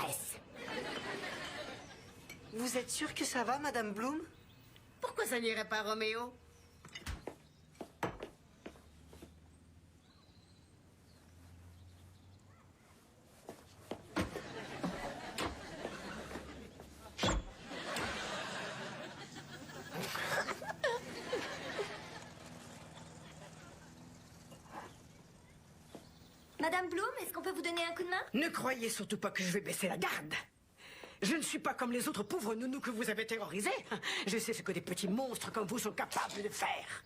stresse. Vous êtes sûre que ça va, Madame Bloom? Pourquoi ça n'irait pas, Roméo? Madame Bloom, est-ce qu'on peut vous donner un coup de main? Ne croyez surtout pas que je vais baisser la garde. Je ne suis pas comme les autres pauvres nounous que vous avez terrorisés. Je sais ce que des petits monstres comme vous sont capables de faire.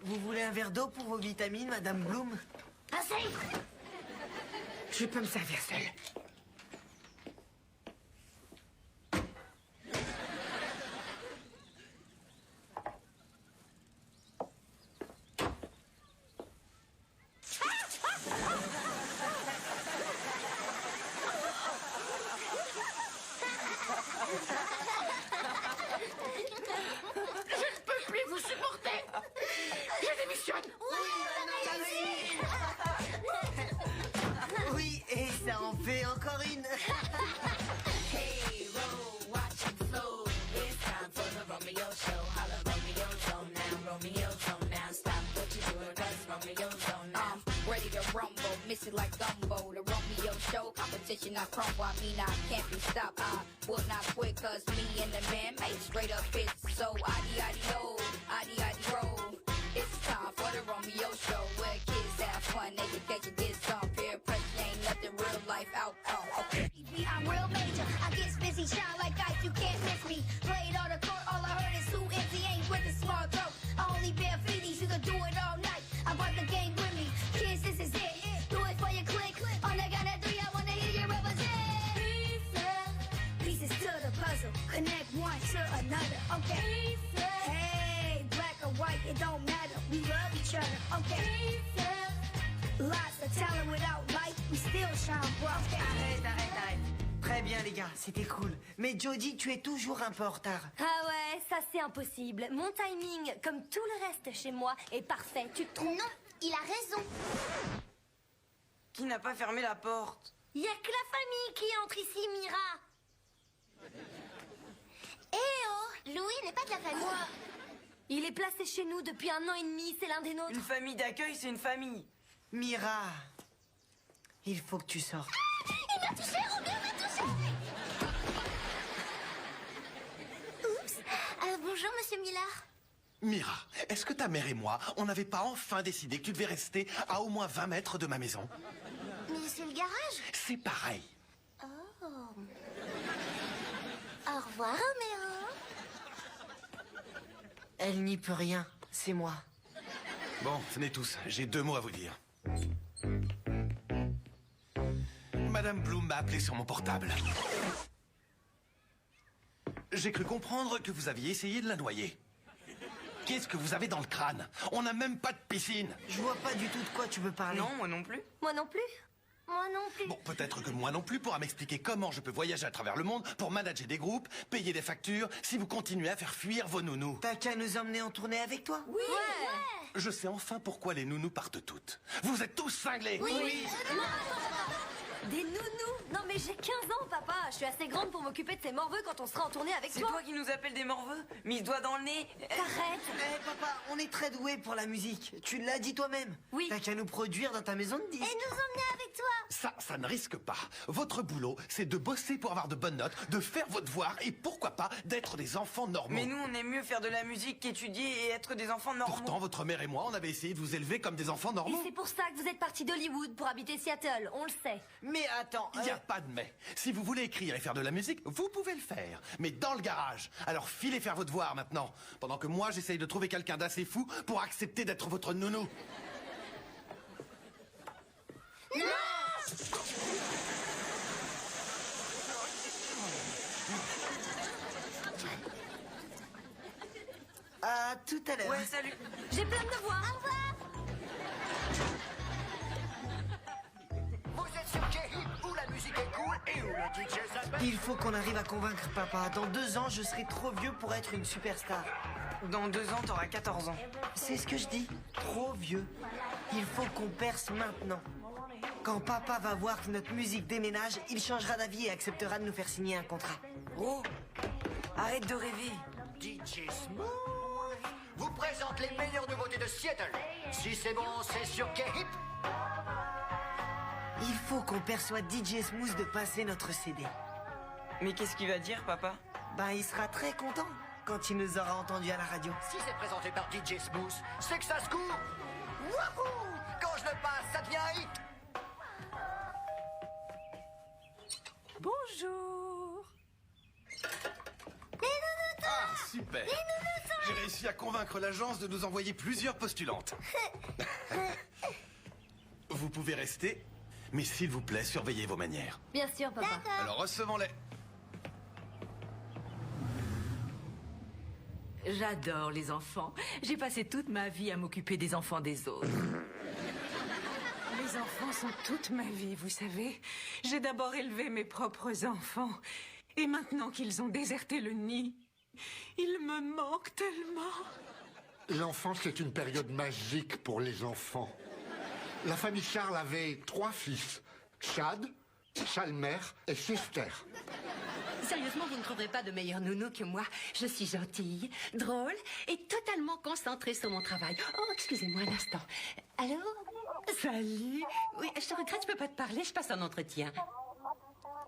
Vous voulez un verre d'eau pour vos vitamines, Madame Bloom? Assez! Je peux me servir seul. Oui, et ça en fait encore une. Hey, roll, watch it flow. It's time for the Romeo show. Holla, Romeo zone now, Romeo zone now. Stop what you're doing, cause Romeo zone now. Ready to rumble, miss it like Dumbo. The Romeo show, competition I crumble. I mean I can't be stopped. I will not quit, cause me and the man made straight up hits. So adi-adi-o, adi-adi-roll. It's time for the Romeo show, where kids have fun, education gets some peer pressure, ain't nothing real life outcome. Okay. I'm real major. I get busy, shine like ice. You can't miss me. Played on the court, all I heard is who empty ain't with the small throat. I only bear feeties, you can do it all night. I brought the game with me. Kids, this is it. Do it for your click. On the count of three, I wanna hear you represent. Pieces to the puzzle, connect one to another. Okay. Hey, black or white, it don't matter. We love each other. Okay. Lots of talent without light, we still shine bright. Arrête. Très bien, les gars, c'était cool. Mais Jodie, tu es toujours un peu en retard. Ah ouais, ça c'est impossible. Mon timing, comme tout le reste chez moi, est parfait. Tu te trompes? Non, il a raison. Qui n'a pas fermé la porte? Il y a que la famille qui entre ici, Mira. Eh oh, Louis n'est pas de la famille. Il est placé chez nous depuis 1 an et demi, c'est l'un des nôtres. Une famille d'accueil, c'est une famille. Mira, il faut que tu sortes. Il m'a touché, Robert m'a touché. Oups. Bonjour, monsieur Millard. Mira, est-ce que ta mère et moi, on n'avait pas enfin décidé que tu devais rester à au moins 20 mètres de ma maison? Mais c'est le garage. C'est pareil. Oh. Au revoir, Roméo. Elle n'y peut rien, c'est moi. Bon, venez tous, j'ai 2 mots à vous dire. Madame Bloom m'a appelé sur mon portable. J'ai cru comprendre que vous aviez essayé de la noyer. Qu'est-ce que vous avez dans le crâne? On n'a même pas de piscine. Je vois pas du tout de quoi tu veux parler. Non, moi non plus. Moi non plus. Moi non plus. Bon, peut-être que moi non plus pourra m'expliquer comment je peux voyager à travers le monde pour manager des groupes, payer des factures, si vous continuez à faire fuir vos nounous. T'as qu'à nous emmener en tournée avec toi? Oui. Ouais. Je sais enfin pourquoi les nounous partent toutes. Vous êtes tous cinglés. Oui. Des nounous? Non mais j'ai 15 ans, papa. Je suis assez grande pour m'occuper de ces morveux quand on sera en tournée avec C'est toi. toi qui nous appelles des morveux? Mise doigt dans le nez. T'arrêtes. Eh papa, on est très doués pour la musique. Tu l'as dit toi-même. Oui. T'as qu'à nous produire dans ta maison de disques. Et nous emmener avec toi. Ça ne risque pas. Votre boulot, c'est de bosser pour avoir de bonnes notes, de faire vos devoirs et pourquoi pas d'être des enfants normaux. Mais nous, on aime mieux faire de la musique qu'étudier et être des enfants normaux. Pourtant, votre mère et moi, on avait essayé de vous élever comme des enfants Et normaux. c'est pour ça que vous êtes partis d'Hollywood pour habiter Seattle, on le sait. Mais attends, Il n'y a pas de mais. Si vous voulez écrire et faire de la musique, vous pouvez le faire. Mais dans le garage. Alors filez faire vos devoirs maintenant. Pendant que moi, j'essaye de trouver quelqu'un d'assez fou pour accepter d'être votre nounou. à tout à l'heure. Ouais, salut. J'ai plein de devoirs. Au revoir. Vous êtes sur K-Hit, où la musique est cool et où le DJ s'appelle. Il faut qu'on arrive à convaincre papa. Dans 2 ans, je serai trop vieux pour être une superstar. Dans 2 ans, t'auras 14 ans. C'est ce que je dis. Trop vieux. Il faut qu'on perce maintenant. Quand papa va voir que notre musique déménage, il changera d'avis et acceptera de nous faire signer un contrat. Gros, arrête de rêver. DJ Smooth vous présente les meilleures nouveautés de Seattle. Si c'est bon, c'est sur K-Hip. Il faut qu'on persuade DJ Smooth de passer notre CD. Mais qu'est-ce qu'il va dire, papa? Ben, il sera très content quand il nous aura entendus à la radio. Si c'est présenté par DJ Smooth, c'est que ça se court. Wouhou! Quand je le passe, ça devient un hit. Bonjour. Ah, super. J'ai réussi à convaincre l'agence de nous envoyer plusieurs postulantes. Vous pouvez rester, mais s'il vous plaît, surveillez vos manières. Bien sûr, papa. Alors recevons-les. J'adore les enfants. J'ai passé toute ma vie à m'occuper des enfants des autres. Les enfants sont toute ma vie, vous savez. J'ai d'abord élevé mes propres enfants. Et maintenant qu'ils ont déserté le nid, ils me manquent tellement. L'enfance est une période magique pour les enfants. La famille Charles avait 3 fils. Chad, Chalmer et Chester. Sérieusement, vous ne trouverez pas de meilleur nounou que moi. Je suis gentille, drôle et totalement concentrée sur mon travail. Oh, excusez-moi un instant. Allô? Salut. Oui, je te regrette, je peux pas te parler, je passe un entretien.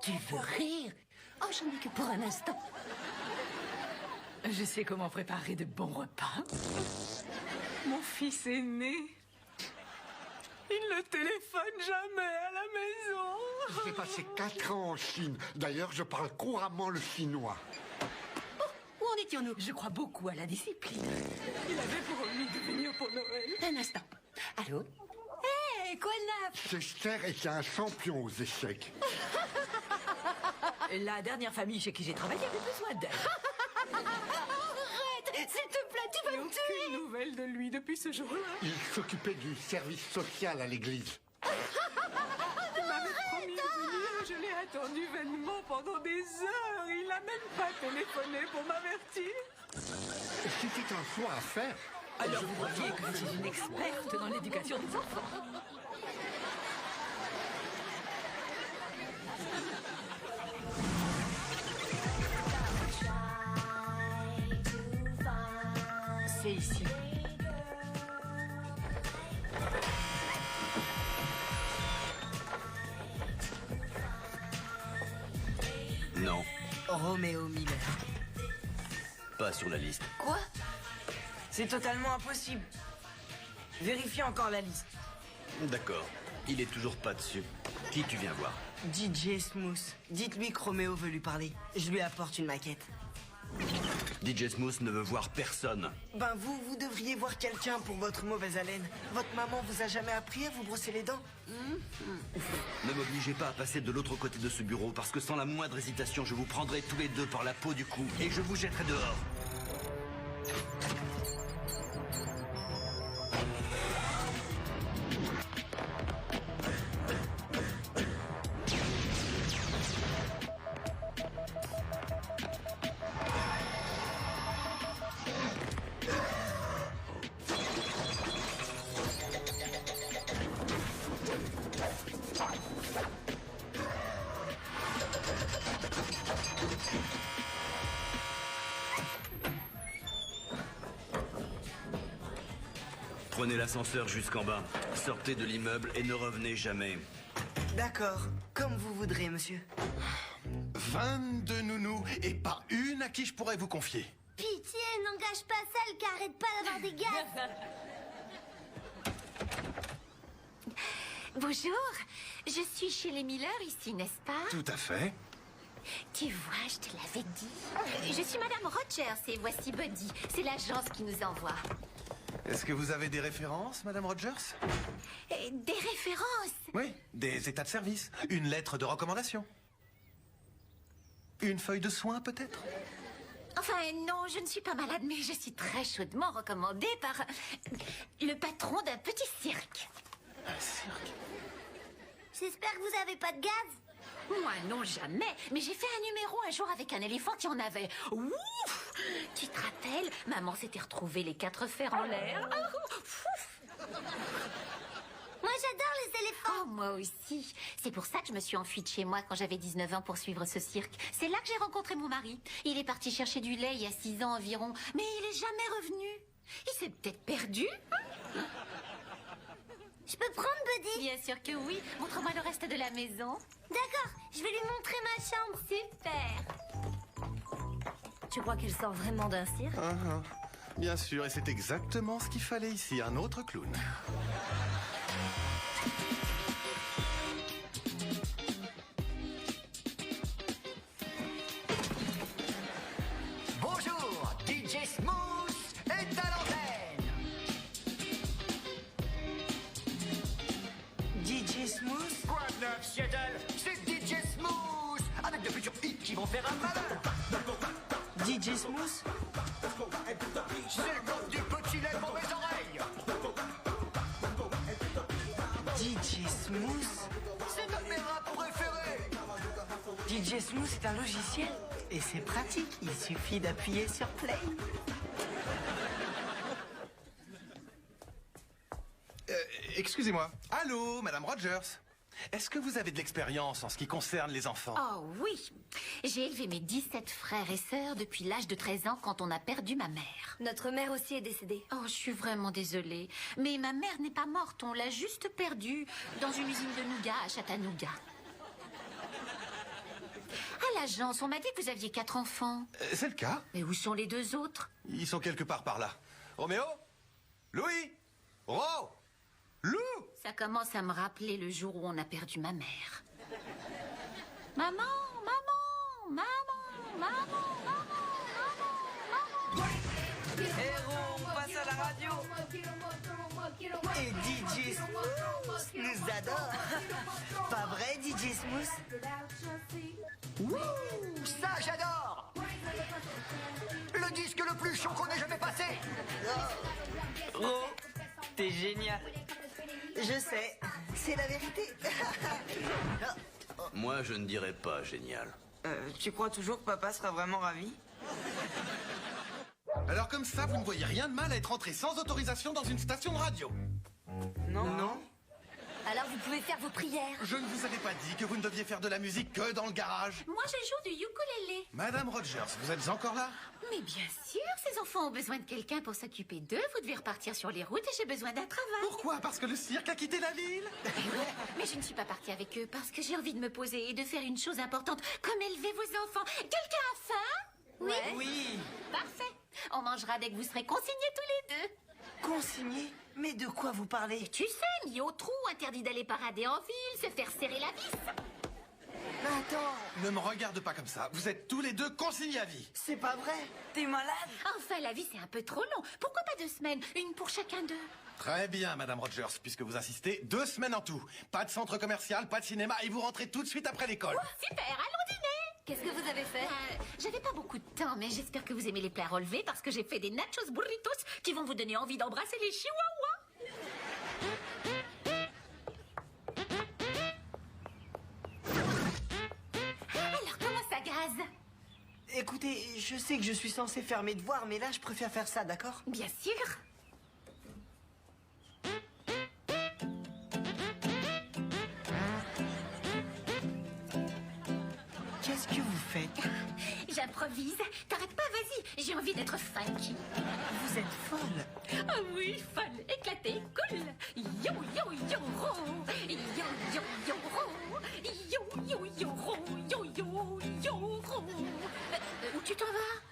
Tu veux rire? Oh, j'en ai que pour un instant. Je sais comment préparer de bons repas. Mon fils est né. Il ne téléphone jamais à la maison. J'ai passé 4 ans en Chine. D'ailleurs, je parle couramment le chinois. Où en étions-nous? Je crois beaucoup à la discipline. Il avait promis de venir pour Noël. Un instant. Allô? Hé, quoi de neuf? Chester était un champion aux échecs. La dernière famille chez qui j'ai travaillé avait besoin d'aide. Arrête! S'il te plaît, tu vas me tuer! Aucune nouvelle de lui depuis ce jour-là. Il s'occupait du service social à l'église. Il m'avait promis de venir et je l'ai attendu vainement pendant des heures. Il n'a même pas téléphoné pour m'avertir. C'était un choix à faire. Alors vous voyez que je suis une experte dans l'éducation des enfants. C'est ici. Non, Roméo Miller. pas sur la liste. Quoi? C'est totalement impossible. Vérifiez encore la liste. D'accord, il est toujours pas dessus. Qui tu viens voir? DJ Smooth. Dites-lui que Roméo veut lui parler. Je lui apporte une maquette. DJ Smooth ne veut voir personne. Ben vous devriez voir quelqu'un pour votre mauvaise haleine. Votre maman vous a jamais appris à vous brosser les dents? Ne m'obligez pas à passer de l'autre côté de ce bureau parce que sans la moindre hésitation, je vous prendrai tous les deux par la peau du cou et je vous jetterai dehors. Prenez l'ascenseur jusqu'en bas, sortez de l'immeuble et ne revenez jamais. D'accord. Comme vous voudrez, monsieur. 22 nounous et pas une à qui je pourrais vous confier. Pitié, n'engage pas celle qui arrête pas d'avoir des gaz. Bonjour, je suis chez les Miller ici, n'est-ce pas? Tout à fait. Tu vois, je te l'avais dit. Je suis Madame Rogers et voici Buddy. C'est l'agence qui nous envoie. Est-ce que vous avez des références, Madame Rogers? Des références? Oui, des états de service. Une lettre de recommandation. Une feuille de soins, peut-être? Enfin, non, je ne suis pas malade, mais je suis très chaudement recommandée par le patron d'un petit cirque. Un cirque? J'espère que vous avez pas de gaz. Moi, non, jamais. Mais j'ai fait un numéro un jour avec un éléphant qui en avait. Ouf! Tu te rappelles? Maman s'était retrouvée les 4 fers en l'air. Moi, j'adore les éléphants. Oh, moi aussi. C'est pour ça que je me suis enfuie de chez moi quand j'avais 19 ans pour suivre ce cirque. C'est là que j'ai rencontré mon mari. Il est parti chercher du lait il y a 6 ans environ, mais il est jamais revenu. Il s'est peut-être perdu. Je peux prendre Buddy? Bien sûr que oui. Montre-moi le reste de la maison. D'accord, je vais lui montrer ma chambre. Super. Tu crois qu'elle sort vraiment d'un cirque? Bien sûr, et c'est exactement ce qu'il fallait ici, un autre clown. Bonjour, DJ Smooth est à l'antenne. DJ Smooth? Quoi de neuf, Seattle? C'est DJ Smooth, avec de futurs hits qui vont faire un malheur. DJ Smooth? C'est le groupe du petit lait pour mes oreilles. DJ Smooth? C'est notre mes rap préférés. DJ Smooth, c'est un logiciel. Et c'est pratique, il suffit d'appuyer sur play. Excusez-moi. Allô, Madame Rogers. Est-ce que vous avez de l'expérience en ce qui concerne les enfants? Oh oui. J'ai élevé mes 17 frères et sœurs depuis l'âge de 13 ans quand on a perdu ma mère. Notre mère aussi est décédée. Oh, je suis vraiment désolée. Mais ma mère n'est pas morte, on l'a juste perdue dans une usine de nougat à Chattanooga. À l'agence, on m'a dit que vous aviez 4 enfants. C'est le cas. Mais où sont les 2 autres? Ils sont quelque part par là. Roméo? Louis? Ro? Lou? Ça commence à me rappeler le jour où on a perdu ma mère. Maman, maman, maman, maman, maman, maman. Héros, on passe à la radio. Et DJ Smooth nous adore. Pas vrai, DJ Smooth? Ouh, ça j'adore. Le disque le plus chaud qu'on ait jamais passé. Ro, t'es génial. Je sais, c'est la vérité. Moi, je ne dirais pas génial. Tu crois toujours que papa sera vraiment ravi? Alors comme ça, vous ne voyez rien de mal à être entré sans autorisation dans une station de radio? Non. Alors vous pouvez faire vos prières. Je ne vous avais pas dit que vous ne deviez faire de la musique que dans le garage. Moi, je joue du ukulélé. Madame Rogers, vous êtes encore là? Mais bien sûr, ces enfants ont besoin de quelqu'un pour s'occuper d'eux. Vous devez repartir sur les routes et j'ai besoin d'un travail. Pourquoi? Parce que le cirque a quitté la ville? Mais je ne suis pas partie avec eux parce que j'ai envie de me poser et de faire une chose importante, comme élever vos enfants. Quelqu'un a faim? Oui. Oui. Parfait. On mangera dès que vous serez consignés tous les 2. Consigné? Mais de quoi vous parlez? Tu sais, mis au trou, interdit d'aller parader en ville, se faire serrer la vis. Attends, Ne me regarde pas comme ça. Vous êtes tous les 2 consignés à vie. c'est pas vrai. T'es malade? Enfin, la vie, c'est un peu trop long. Pourquoi pas 2 semaines? Une pour chacun d'eux. Très bien, Madame Rogers, puisque vous insistez, 2 semaines en tout. Pas de centre commercial, pas de cinéma, et vous rentrez tout de suite après l'école. Super, allons dîner. Qu'est-ce que vous avez fait? J'avais pas beaucoup de temps, mais j'espère que vous aimez les plats relevés parce que j'ai fait des nachos burritos qui vont vous donner envie d'embrasser les chihuahuas. Alors, comment ça gaze? Écoutez, je sais que je suis censé faire mes devoirs, mais là, je préfère faire ça, d'accord? Bien sûr. Qu'est-ce que vous faites? J'improvise. T'arrêtes pas, vas-y. J'ai envie d'être funky. Vous êtes folle. Ah oui, folle, éclatée, cool. Yo, yo, yo, ro. Yo, yo, yo, ro. Yo, yo, yo, ro. Yo, yo, yo, ro. Où tu t'en vas?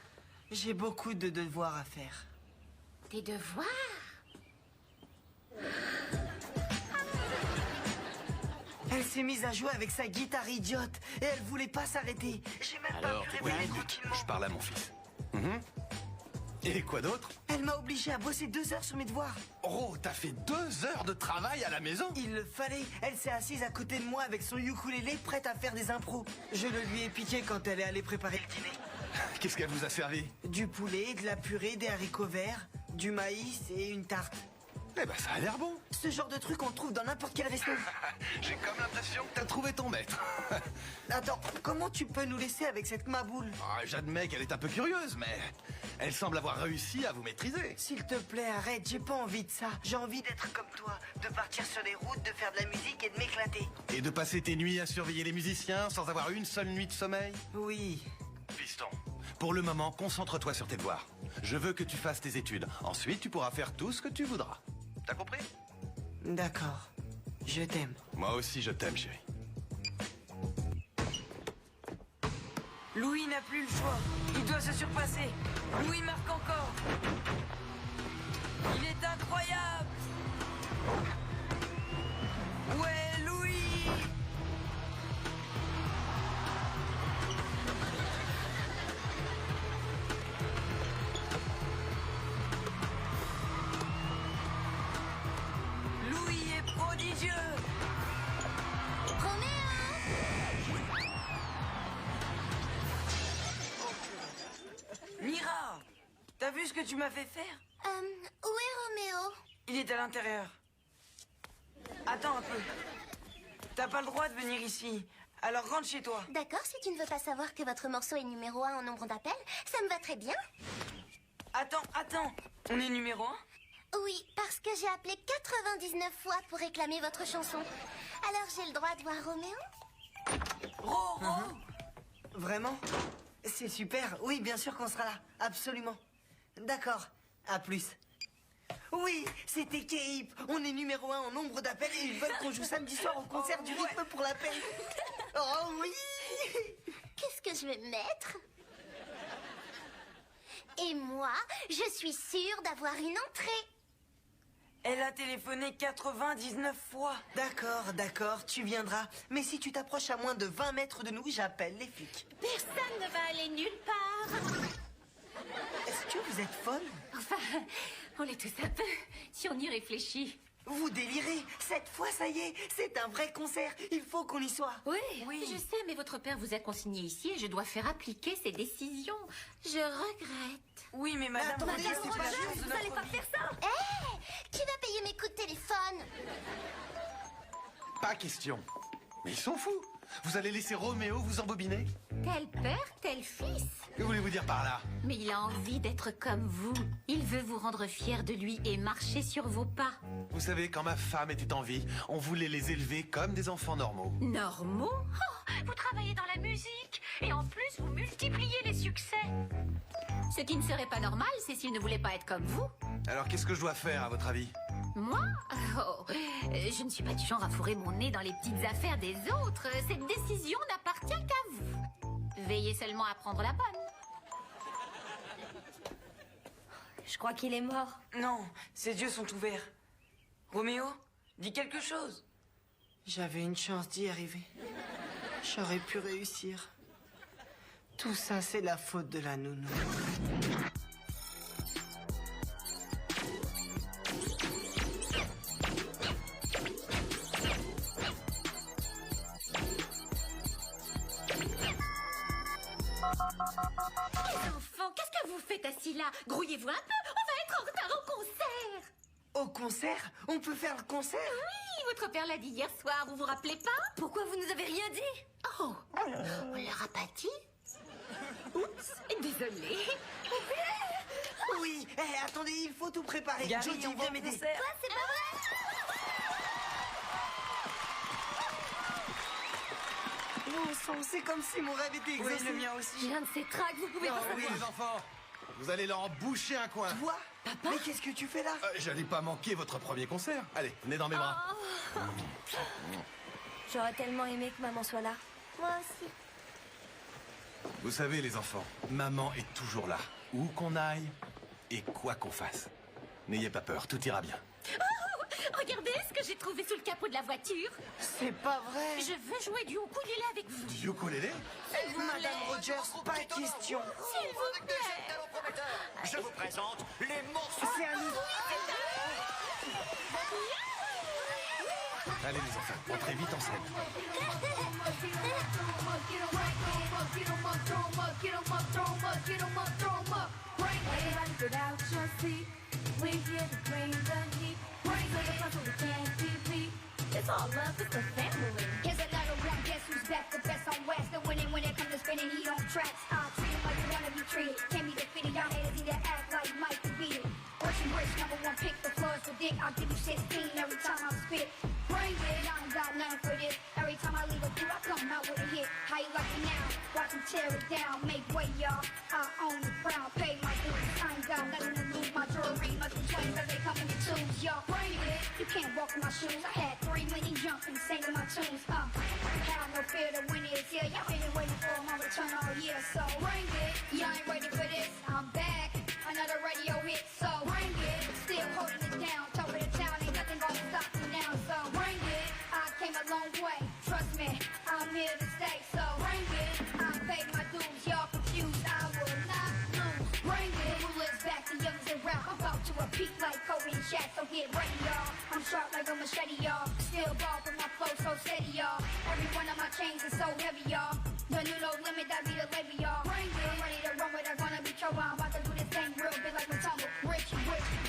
J'ai beaucoup de devoirs à faire. Tes devoirs? Elle s'est mise à jouer avec sa guitare idiote et elle voulait pas s'arrêter. J'ai même pas Alors, pu tu réveiller écoute, tranquillement. je parle à mon fils. Et quoi d'autre? Elle m'a obligé à bosser 2 heures sur mes devoirs. Oh, t'as fait 2 heures de travail à la maison? Il le fallait. Elle s'est assise à côté de moi avec son ukulélé prête à faire des impros. Je le lui ai piqué quand elle est allée préparer le dîner. Qu'est-ce qu'elle vous a servi? Du poulet, de la purée, des haricots verts, du maïs et une tarte. Eh ben, ça a l'air bon. Ce genre de truc on le trouve dans n'importe quel resto. J'ai comme l'impression que t'as trouvé ton maître. Attends, comment tu peux nous laisser avec cette maboule? J'admets qu'elle est un peu curieuse, mais elle semble avoir réussi à vous maîtriser. S'il te plaît, arrête, j'ai pas envie de ça. J'ai envie d'être comme toi, de partir sur les routes, de faire de la musique et de m'éclater. Et de passer tes nuits à surveiller les musiciens sans avoir une seule nuit de sommeil? Oui. Piston, pour le moment, concentre-toi sur tes devoirs. Je veux que tu fasses tes études. Ensuite, tu pourras faire tout ce que tu voudras. T'as compris? D'accord. Je t'aime. Moi aussi, je t'aime, chérie. Louis n'a plus le choix. Il doit se surpasser. Louis marque encore. Il est incroyable. Ouais, Louis. Louis est prodigieux. Mira, t'as vu ce que tu m'as fait faire? Où est Roméo? Il est à l'intérieur. Attends un peu. T'as pas le droit de venir ici. Alors rentre chez toi. D'accord, si tu ne veux pas savoir que votre morceau est numéro 1 en nombre d'appels, ça me va très bien. Attends. On est numéro 1? Oui, parce que j'ai appelé 99 fois pour réclamer votre chanson. Alors j'ai le droit de voir Roméo? Roro! Vraiment? C'est super. Oui, bien sûr qu'on sera là. Absolument. D'accord. À plus. Oui, c'était K-Hip. On est numéro 1 en nombre d'appels et ils veulent qu'on joue samedi soir au concert du rythme pour la paix. Oh oui! Qu'est-ce que je vais mettre? Et moi, je suis sûre d'avoir une entrée. Elle a téléphoné 99 fois. D'accord, tu viendras. Mais si tu t'approches à moins de 20 mètres de nous, j'appelle les flics. Personne ne va aller nulle part. Est-ce que vous êtes folle? Enfin, on l'est tous un peu, si on y réfléchit. Vous délirez. Cette fois, ça y est, c'est un vrai concert. Il faut qu'on y soit. Oui, je sais, mais votre père vous a consigné ici et je dois faire appliquer ses décisions. Je regrette. Oui, mais madame... Attendez, Rogers, c'est pas Rogers, juste Vous allez pas faire ça? Qui va payer mes coups de téléphone? Pas question. Mais ils sont fous. Vous allez laisser Roméo vous embobiner? Tel père, tel fils. Que voulez-vous dire par là? Mais il a envie d'être comme vous. Il veut vous rendre fier de lui et marcher sur vos pas. Vous savez, quand ma femme était en vie, on voulait les élever comme des enfants normaux. Normaux? Oh, vous travaillez dans la musique et en plus vous multipliez les succès. Ce qui ne serait pas normal, c'est s'il ne voulait pas être comme vous. Alors qu'est-ce que je dois faire, à votre avis? Moi? Je ne suis pas du genre à fourrer mon nez dans les petites affaires des autres. Cette décision n'appartient qu'à vous. Veillez seulement à prendre la bonne. Je crois qu'il est mort. Non, ses yeux sont ouverts. Roméo, dis quelque chose. J'avais une chance d'y arriver. J'aurais pu réussir. Tout ça, c'est la faute de la nounou. Les enfants, qu'est-ce que vous faites assis là? Grouillez-vous un peu, on va être en retard au concert. Au concert? On peut faire le concert? Oui, votre père l'a dit hier soir, vous vous rappelez pas? Pourquoi vous nous avez rien dit? Oh, on leur a pas dit? Oups, désolée. Oui, attendez, il faut tout préparer. Gary, Jody, on va viens au m'aider. concert. Quoi, c'est pas vrai? Bon sang, c'est comme si mon rêve était Oui, exaucé. le mien aussi. J'ai un de ces tracts, vous pouvez pas Oui, savoir. les enfants, vous allez leur en boucher un coin. Toi? Mais qu'est-ce que tu fais là? J'allais pas manquer votre premier concert. Allez, venez dans mes bras. J'aurais tellement aimé que maman soit là. Moi aussi. Vous savez, les enfants, maman est toujours là. Où qu'on aille et quoi qu'on fasse. N'ayez pas peur, tout ira bien. Oh, regardez ce que j'ai trouvé sous le capot de la voiture. C'est pas vrai. Je veux jouer du ukulélé avec vous. Du ukulélé? S'il vous plaît. Madame Rogers, pas question. S'il vous plaît. Je vous présente les morceaux. C'est à nous. Allez, les enfants, entrez vite en scène. Here's another one, guess who's back, the best on West. I'll give you 16 every time I spit. Bring it, I ain't got nothing for this. Every time I leave a crew, I come out with a hit. How you like it now? Watch me tear it down, make way, y'all. I own the crown, pay my dues. I ain't got nothing to lose. My jewelry must be swing, cause they come in the tubes, y'all. Bring it, you can't walk in my shoes. I had 3 million jumping, singing my tunes. Have no fear, the winner is here. Y'all been waiting for my return all year, so bring it. Y'all ain't ready for this. I'm back, another radio hit, so bring it. Still holding it down, top of the town, ain't nothing gonna stop me now, so bring it. I came a long way, trust me, I'm here to stay, so bring it. I paid my dues, y'all confused, I will not lose. Bring it, the rule is back, the youngest in rap. I'm about to repeat like Kobe and Shaq, so get ready, y'all. I'm sharp like a machete, y'all. Still ball from my flow, so steady, y'all. Every one of my chains is so heavy, y'all. The new no limit, that be the label, y'all. Bring it, I'm ready to run with it, gonna be trouble. I'm about to do this thing real big like Matumbo. Rich,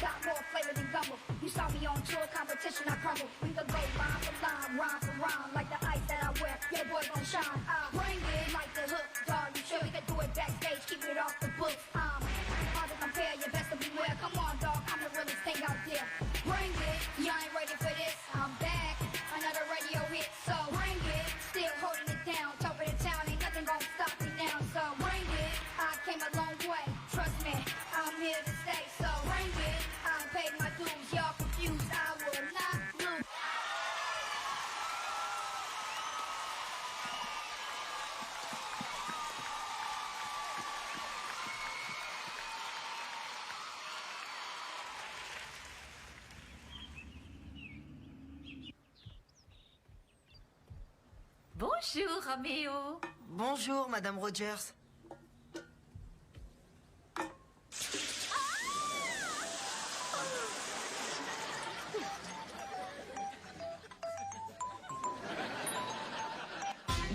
got more flavor than gumbo. You saw me on tour, competition, I crumble. We could go line for line, rhyme for rhyme, like the ice that I wear. Yeah, boy, gon' shine. Bring it like the hook, dog. You sure we could do it backstage, keep it off the books. Hard to compare, you best to beware. Come on, dog, I'm the realest thing out there. Bring it, y'all ain't ready for this. I'm back, another radio hit, so bring it. Still holding it down, top of the town, ain't nothing gonna stop me now, so bring it. I came a long way, trust me, I'm here to stay, so bring it. I paid my dues, y'all confused, I will not lose. Bonjour, Roméo. Bonjour, Madame Rogers.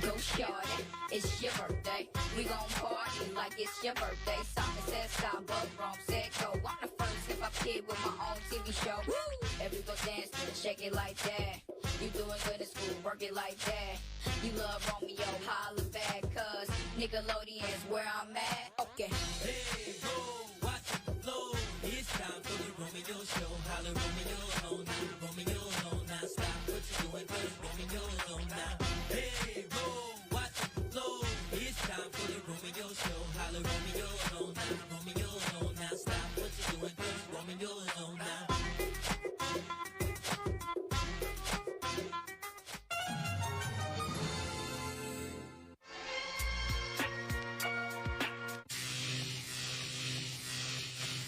Go shorty, it's your birthday. We gon' party like it's your birthday. Simon says stop, but wrong said go. I'm the first hip hop kid with my own TV show. Woo! Every go dance to the shake it like that. You doing good in school, work it like that. You love Romeo, holla back, cause Nickelodeon's where I'm at. Okay. Hey, go.